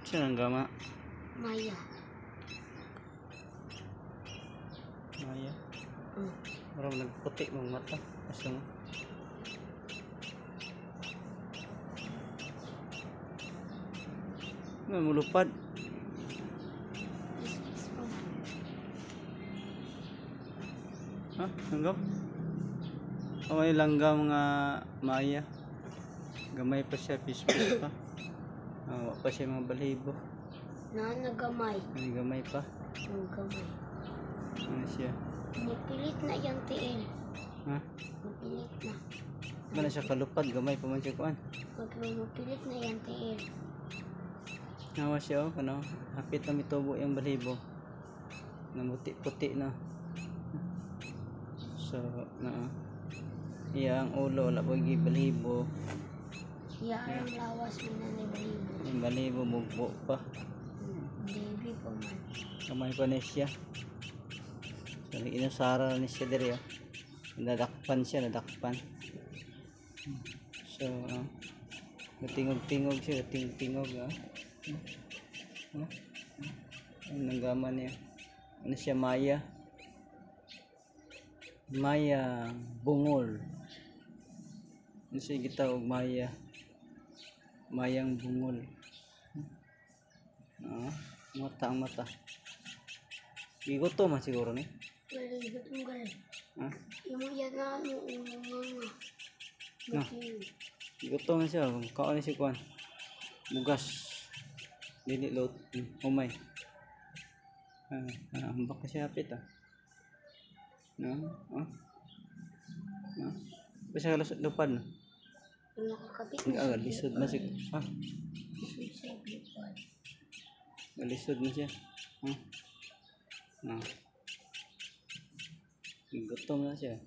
Siya ang gama. Maya. Maya. Parang nagputi mong mata. Asa mo? May mulupad. Ha? Langgam? May langgam nga Maya. Gamay pa siya, fish pa. Wa pa siya mga balahibo. Nagamay. May gamay pa. Nagamay. Ano siya? Mapilit na yung tiil. Ha? Mapilit na. Mana siya kalupad, gamay pa man siya kuan. Mapilit na yung tiil. Nawa siya oh, ano? Hapit na mitubo yung balahibo. Namuti-puti na. So, iya ang ulo, wala po yung balahibo. Iya ang lawas mo na ni balibo. Yung balahibo, mugbo pa. Baby po man. Kamay pa na siya. So, inusara ni siya diri oh. Nadakpan siya, nadakpan. So, natingog-tingog siya, natingog-tingog ah. Ang nanggaman niya. Ano siya, Maya? Maya bungol. Ano siya gitawag Maya? Mayang bungol. Mata ang mata. Igot to man siguro ni. Maligot mo galing. Yung yan na No. Igot to man siya. Kaon ni si Kwan. Bugas. Dili lot. Umay. Hambak na siya hapit ah. Basta ka lupad na. Nakakapit Ang lisod na siya. Lisod na siya. Gutom na siya.